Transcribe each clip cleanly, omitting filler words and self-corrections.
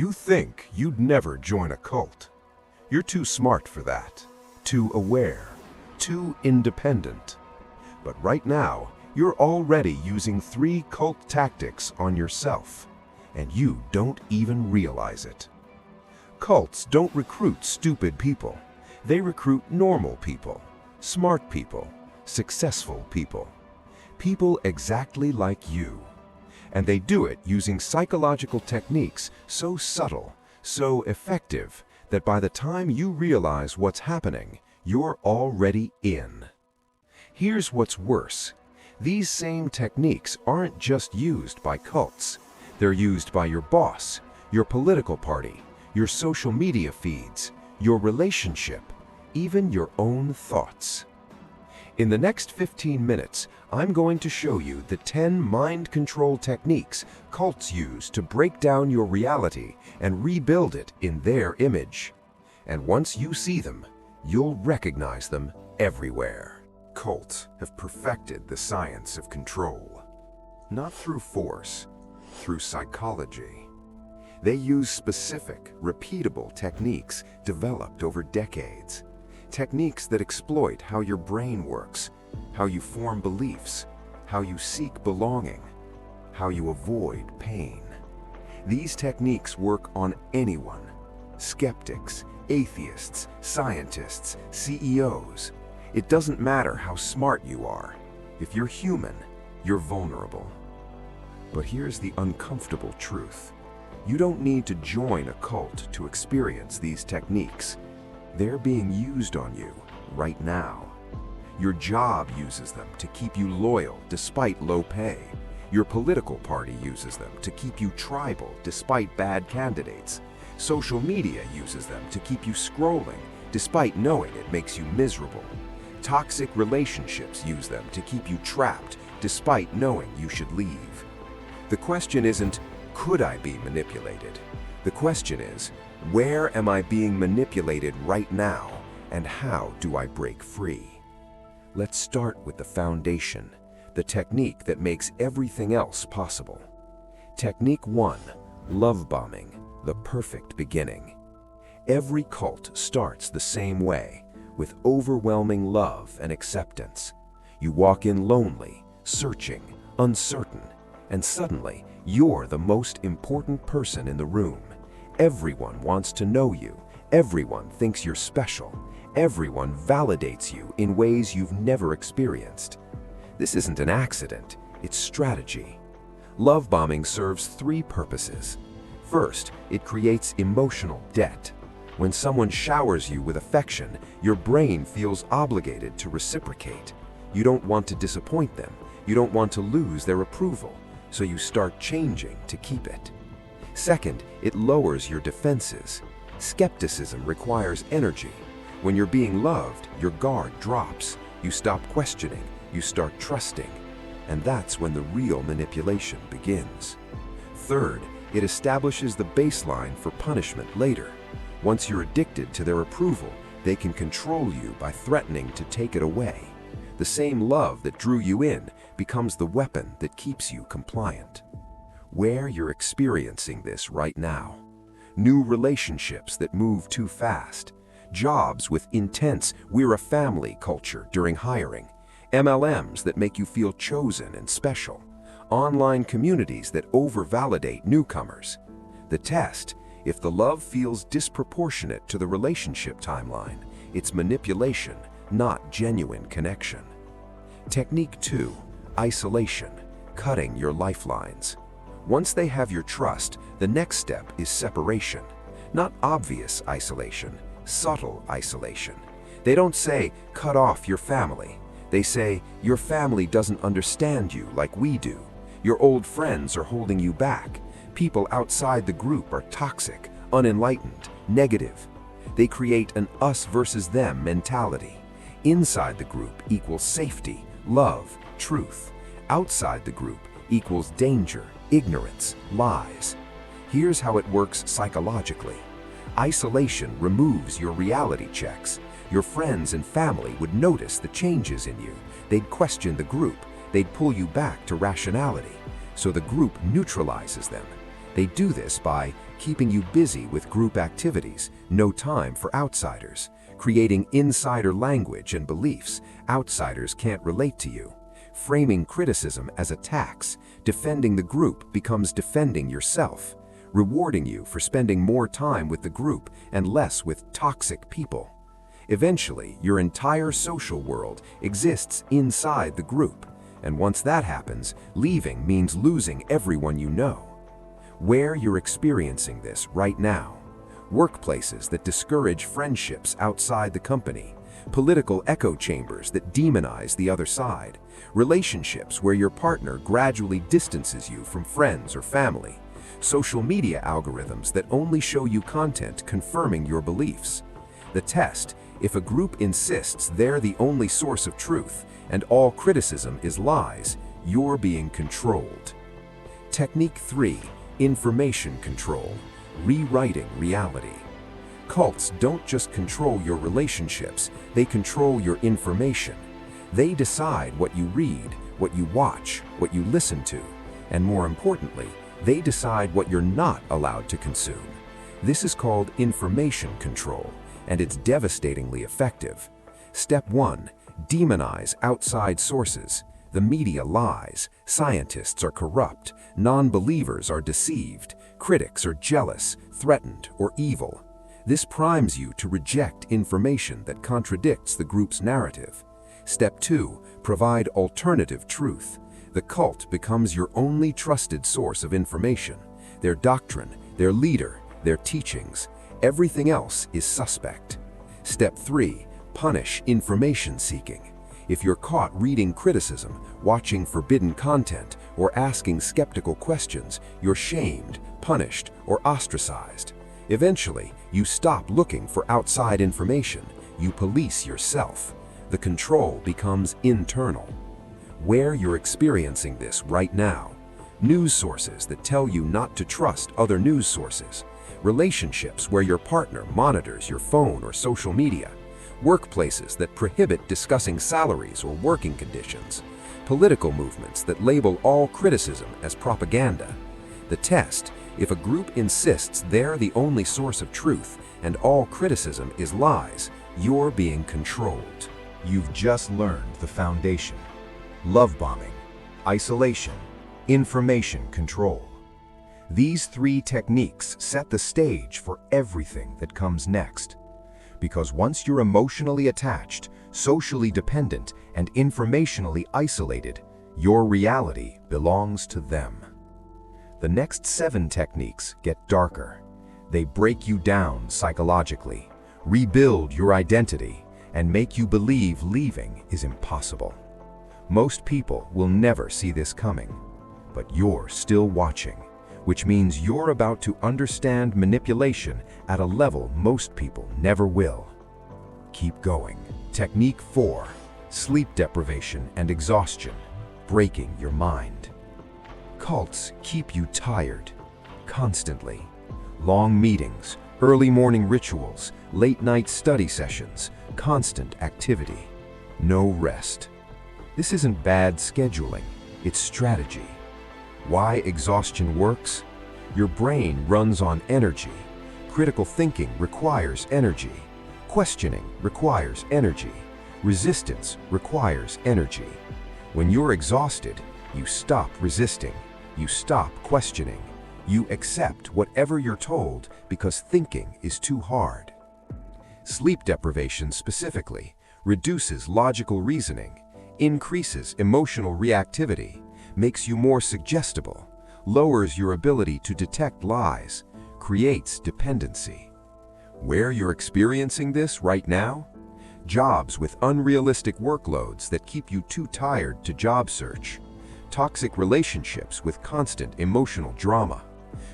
You think you'd never join a cult. You're too smart for that, too aware, too independent. But right now, you're already using 3 cult tactics on yourself, and you don't even realize it. Cults don't recruit stupid people. They recruit normal people, smart people, successful people. People exactly like you. And they do it using psychological techniques so subtle, so effective, that by the time you realize what's happening, you're already in. Here's what's worse. These same techniques aren't just used by cults. They're used by your boss, your political party, your social media feeds, your relationship, even your own thoughts. In the next 15 minutes, I'm going to show you the 10 mind control techniques cults use to break down your reality and rebuild it in their image. And once you see them, you'll recognize them everywhere. Cults have perfected the science of control. Not through force, through psychology. They use specific, repeatable techniques developed over decades. Techniques that exploit how your brain works, how you form beliefs, how you seek belonging, how you avoid pain. These techniques work on anyone: skeptics, atheists, scientists, CEOs. It doesn't matter how smart you are. If you're human, you're vulnerable. But here's the uncomfortable truth. You don't need to join a cult to experience these techniques. They're being used on you right now. Your job uses them to keep you loyal despite low pay. Your political party uses them to keep you tribal despite bad candidates. Social media uses them to keep you scrolling despite knowing it makes you miserable. Toxic relationships use them to keep you trapped despite knowing you should leave. The question isn't, could I be manipulated? The question is, where am I being manipulated right now, and how do I break free? Let's start with the foundation, the technique that makes everything else possible. Technique 1, love bombing, the perfect beginning. Every cult starts the same way, with overwhelming love and acceptance. You walk in lonely, searching, uncertain, and suddenly you're the most important person in the room. Everyone wants to know you. Everyone thinks you're special. Everyone validates you in ways you've never experienced. This isn't an accident, it's strategy. Love bombing serves 3 purposes. First, it creates emotional debt. When someone showers you with affection, your brain feels obligated to reciprocate. You don't want to disappoint them. You don't want to lose their approval, so you start changing to keep it. Second, it lowers your defenses. Skepticism requires energy. When you're being loved, your guard drops. You stop questioning, you start trusting. And that's when the real manipulation begins. Third, it establishes the baseline for punishment later. Once you're addicted to their approval, they can control you by threatening to take it away. The same love that drew you in becomes the weapon that keeps you compliant. Where you're experiencing this right now. New relationships that move too fast. Jobs with intense "we're a family" culture during hiring. MLMs that make you feel chosen and special. Online communities that over-validate newcomers. The test: if the love feels disproportionate to the relationship timeline, it's manipulation, not genuine connection. Technique 2, isolation, cutting your lifelines. Once they have your trust, the next step is separation. Not obvious isolation, subtle isolation. They don't say, cut off your family. They say, your family doesn't understand you like we do. Your old friends are holding you back. People outside the group are toxic, unenlightened, negative. They create an us versus them mentality. Inside the group equals safety, love, truth. Outside the group equals danger, ignorance, lies. Here's how it works psychologically. Isolation removes your reality checks. Your friends and family would notice the changes in you. They'd question the group. They'd pull you back to rationality. So the group neutralizes them. They do this by keeping you busy with group activities, no time for outsiders, creating insider language and beliefs outsiders can't relate to you, framing criticism as attacks. Defending the group becomes defending yourself, rewarding you for spending more time with the group and less with toxic people. Eventually, your entire social world exists inside the group, and once that happens, leaving means losing everyone you know. Where you're experiencing this right now: workplaces that discourage friendships outside the company, political echo chambers that demonize the other side, relationships where your partner gradually distances you from friends or family, social media algorithms that only show you content confirming your beliefs. The test: if a group insists they're the only source of truth and all criticism is lies, you're being controlled. Technique 3: information control, rewriting reality. Cults don't just control your relationships, they control your information. They decide what you read, what you watch, what you listen to, and more importantly, they decide what you're not allowed to consume. This is called information control, and it's devastatingly effective. Step 1: demonize outside sources. The media lies, scientists are corrupt, non-believers are deceived, critics are jealous, threatened, or evil. This primes you to reject information that contradicts the group's narrative. Step 2: provide alternative truth. The cult becomes your only trusted source of information. Their doctrine, their leader, their teachings. Everything else is suspect. Step 3: punish information seeking. If you're caught reading criticism, watching forbidden content, or asking skeptical questions, you're shamed, punished, or ostracized. Eventually, you stop looking for outside information. You police yourself. The control becomes internal. Where you're experiencing this right now: news sources that tell you not to trust other news sources, relationships where your partner monitors your phone or social media, workplaces that prohibit discussing salaries or working conditions, political movements that label all criticism as propaganda. The test: if a group insists they're the only source of truth and all criticism is lies, you're being controlled. You've just learned the foundation: love bombing, isolation, information control. These 3 techniques set the stage for everything that comes next. Because once you're emotionally attached, socially dependent, and informationally isolated, your reality belongs to them. The next 7 techniques get darker. They break you down psychologically, rebuild your identity, and make you believe leaving is impossible. Most people will never see this coming, but you're still watching, which means you're about to understand manipulation at a level most people never will. Keep going. Technique 4: sleep deprivation and exhaustion, breaking your mind. Cults keep you tired, constantly. Long meetings, early morning rituals, late night study sessions, constant activity. No rest. This isn't bad scheduling, it's strategy. Why exhaustion works? Your brain runs on energy. Critical thinking requires energy. Questioning requires energy. Resistance requires energy. When you're exhausted, you stop resisting. You stop questioning. You accept whatever you're told because thinking is too hard. Sleep deprivation specifically reduces logical reasoning, increases emotional reactivity, makes you more suggestible, lowers your ability to detect lies, creates dependency. Where you're experiencing this right now? Jobs with unrealistic workloads that keep you too tired to job search, toxic relationships with constant emotional drama,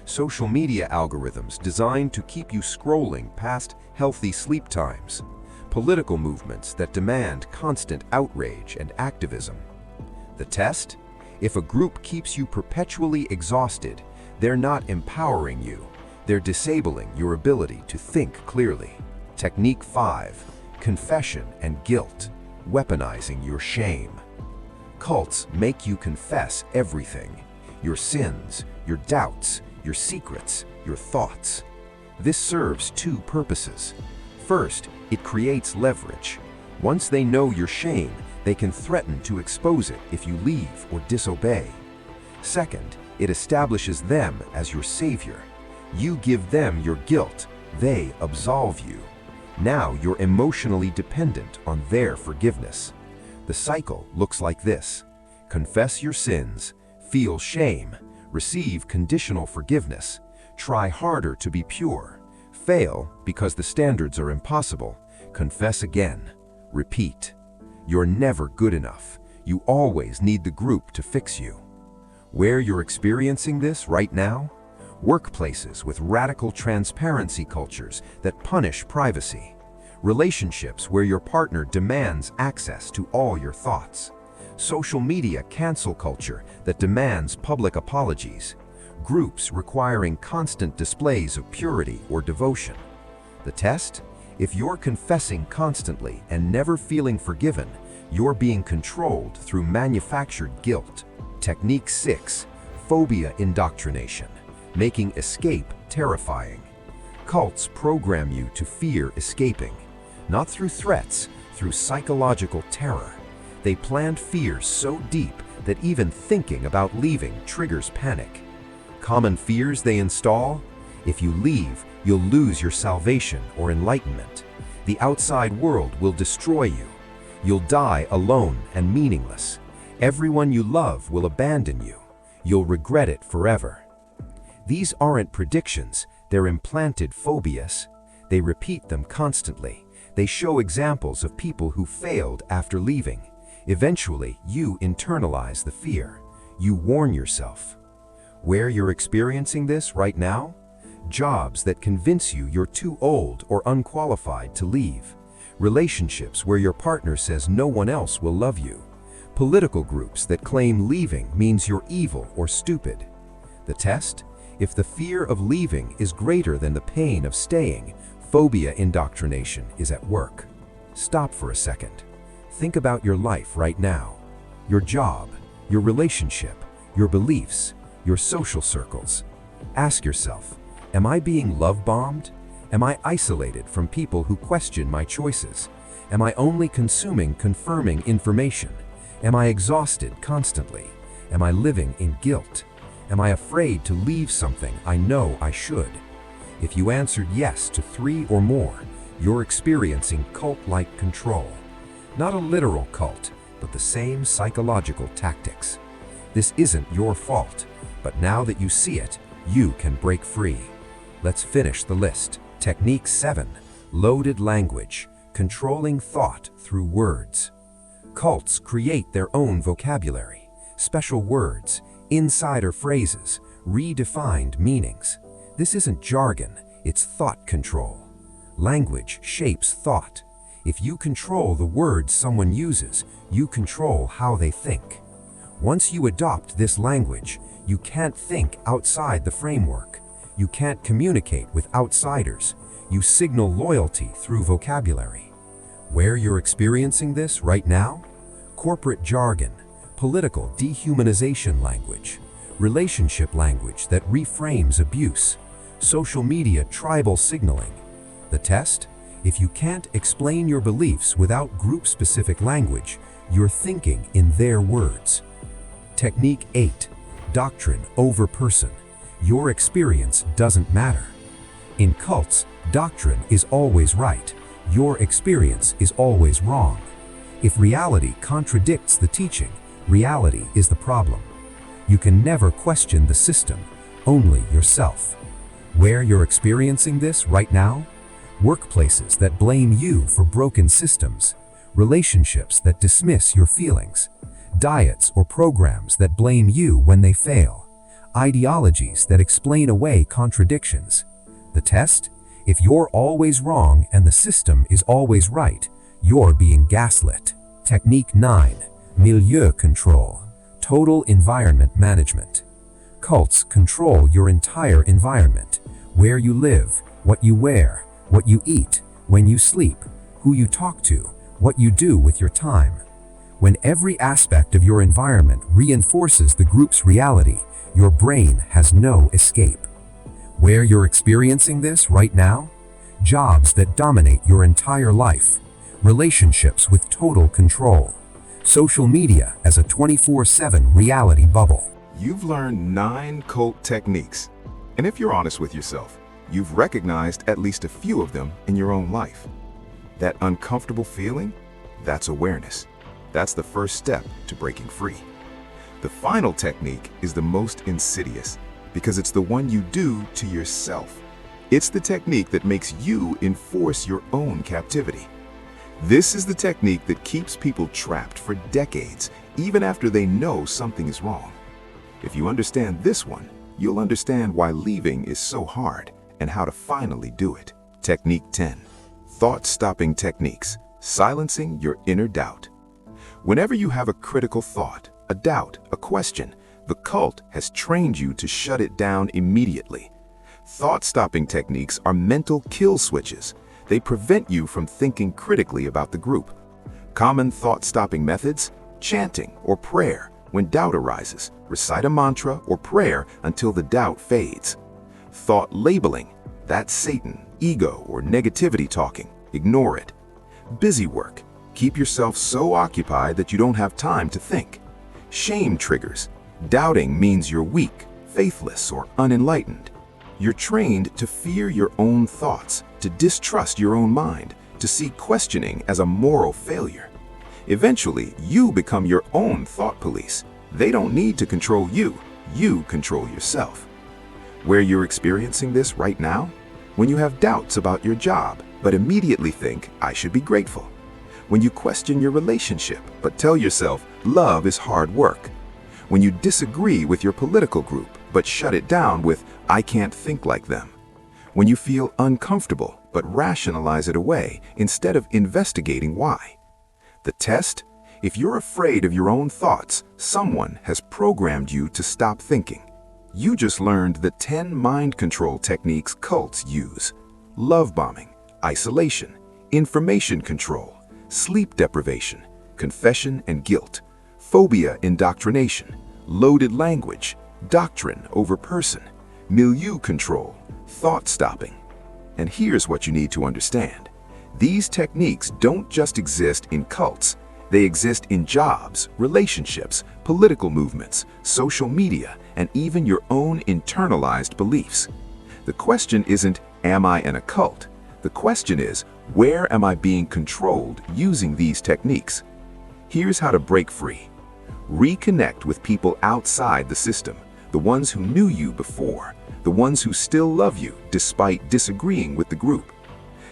social media algorithms designed to keep you scrolling past healthy sleep times, political movements that demand constant outrage and activism. The test? If a group keeps you perpetually exhausted, they're not empowering you. They're disabling your ability to think clearly. Technique 5: confession and guilt, weaponizing your shame. Cults make you confess everything: your sins, your doubts, your secrets, your thoughts. This serves two purposes. First, it creates leverage. Once they know your shame, they can threaten to expose it if you leave or disobey. Second, it establishes them as your savior. You give them your guilt, they absolve you. Now you're emotionally dependent on their forgiveness. The cycle looks like this: confess your sins, feel shame, receive conditional forgiveness, try harder to be pure, fail because the standards are impossible, confess again, repeat. You're never good enough. You always need the group to fix you. Where you're experiencing this right now? Workplaces with radical transparency cultures that punish privacy. Relationships where your partner demands access to all your thoughts. Social media cancel culture that demands public apologies. Groups requiring constant displays of purity or devotion. The test? If you're confessing constantly and never feeling forgiven, you're being controlled through manufactured guilt. Technique 6. Phobia indoctrination, making escape terrifying. Cults program you to fear escaping, not through threats, through psychological terror. They plant fears so deep that even thinking about leaving triggers panic. Common fears they install? If you leave, you'll lose your salvation or enlightenment. The outside world will destroy you. You'll die alone and meaningless. Everyone you love will abandon you. You'll regret it forever. These aren't predictions, they're implanted phobias. They repeat them constantly. They show examples of people who failed after leaving. Eventually, you internalize the fear. You warn yourself. Where you're experiencing this right now? Jobs that convince you you're too old or unqualified to leave. Relationships where your partner says no one else will love you. Political groups that claim leaving means you're evil or stupid. The test? If the fear of leaving is greater than the pain of staying, phobia indoctrination is at work. Stop for a second. Think about your life right now. Your job, your relationship, your beliefs, your social circles. Ask yourself, am I being love-bombed? Am I isolated from people who question my choices? Am I only consuming confirming information? Am I exhausted constantly? Am I living in guilt? Am I afraid to leave something I know I should? If you answered yes to 3 or more, you're experiencing cult-like control. Not a literal cult, but the same psychological tactics. This isn't your fault, but now that you see it, you can break free. Let's finish the list. Technique 7. Loaded language, controlling thought through words. Cults create their own vocabulary, special words, insider phrases, redefined meanings. This isn't jargon, it's thought control. Language shapes thought. If you control the words someone uses, you control how they think. Once you adopt this language, you can't think outside the framework. You can't communicate with outsiders. You signal loyalty through vocabulary. Where you're experiencing this right now? Corporate jargon, political dehumanization language, relationship language that reframes abuse, social media tribal signaling. The test? If you can't explain your beliefs without group-specific language, you're thinking in their words. Technique 8. Doctrine over person. Your experience doesn't matter. In cults, doctrine is always right. Your experience is always wrong. If reality contradicts the teaching, reality is the problem. You can never question the system, only yourself. Where you're experiencing this right now? Workplaces that blame you for broken systems, relationships that dismiss your feelings, diets or programs that blame you when they fail, ideologies that explain away contradictions. The test? If you're always wrong and the system is always right, you're being gaslit. Technique 9. Milieu control, total environment management. Cults control your entire environment, where you live, what you wear, what you eat, when you sleep, who you talk to, what you do with your time. When every aspect of your environment reinforces the group's reality, your brain has no escape. Where you're experiencing this right now? Jobs that dominate your entire life, relationships with total control, social media as a 24/7 reality bubble. You've learned 9 cult techniques, and if you're honest with yourself, you've recognized at least a few of them in your own life. That uncomfortable feeling? That's awareness. That's the first step to breaking free. The final technique is the most insidious because it's the one you do to yourself. It's the technique that makes you enforce your own captivity. This is the technique that keeps people trapped for decades, even after they know something is wrong. If you understand this one, you'll understand why leaving is so hard and how to finally do it. Technique 10. Thought-stopping techniques. Silencing your inner doubt. Whenever you have a critical thought, a doubt, a question, the cult has trained you to shut it down immediately. Thought-stopping techniques are mental kill switches. They prevent you from thinking critically about the group. Common thought-stopping methods: chanting or prayer. When doubt arises, recite a mantra or prayer until the doubt fades. Thought labeling. That's Satan, ego, or negativity talking. Ignore it. Busy work. Keep yourself so occupied that you don't have time to think. Shame triggers. Doubting means you're weak, faithless, or unenlightened. You're trained to fear your own thoughts, to distrust your own mind, to see questioning as a moral failure. Eventually, you become your own thought police. They don't need to control you. You control yourself. Where you're experiencing this right now? When you have doubts about your job, but immediately think, I should be grateful. When you question your relationship, but tell yourself, love is hard work. When you disagree with your political group, but shut it down with, I can't think like them. When you feel uncomfortable, but rationalize it away instead of investigating why. The test? If you're afraid of your own thoughts, someone has programmed you to stop thinking. You just learned the 10 mind control techniques cults use: love bombing, isolation, information control, sleep deprivation, confession and guilt, phobia indoctrination, loaded language, doctrine over person, milieu control, thought stopping. And here's what you need to understand. These techniques don't just exist in cults. They exist in jobs, relationships, political movements, social media, and even your own internalized beliefs. The question isn't, am I in a cult? The question is, where am I being controlled using these techniques? Here's how to break free. Reconnect with people outside the system, the ones who knew you before, the ones who still love you despite disagreeing with the group.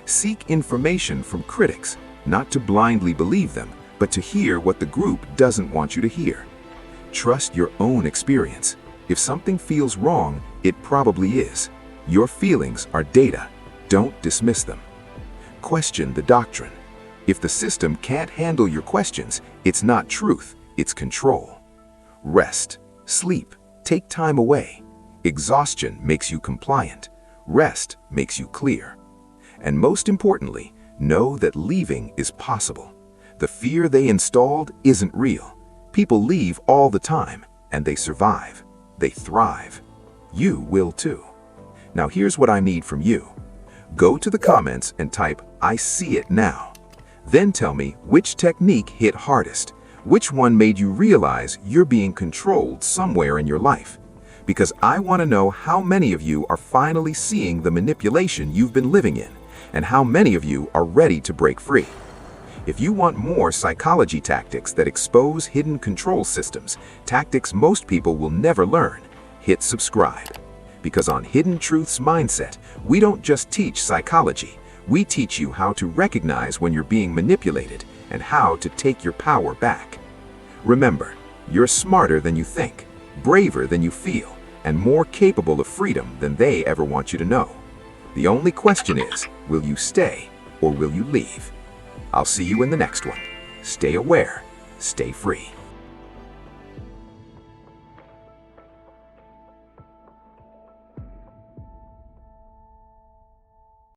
Seek information from critics, not to blindly believe them, but to hear what the group doesn't want you to hear. Trust your own experience. If something feels wrong, it probably is. Your feelings are data. Don't dismiss them. Question the doctrine. If the system can't handle your questions, it's not truth, it's control. Rest, sleep, take time away. Exhaustion makes you compliant. Rest makes you clear. And most importantly, know that leaving is possible. The fear they installed isn't real. People leave all the time, and they survive. They thrive. You will too. Now here's what I need from you. Go to the comments and type, I see it now. Then tell me which technique hit hardest. Which one made you realize you're being controlled somewhere in your life? Because I want to know how many of you are finally seeing the manipulation you've been living in, and how many of you are ready to break free. If you want more psychology tactics that expose hidden control systems, tactics most people will never learn, hit subscribe. Because on Hidden Truths Mindset, we don't just teach psychology, we teach you how to recognize when you're being manipulated and how to take your power back. Remember, you're smarter than you think, braver than you feel, and more capable of freedom than they ever want you to know. The only question is, will you stay or will you leave? I'll see you in the next one. Stay aware, stay free.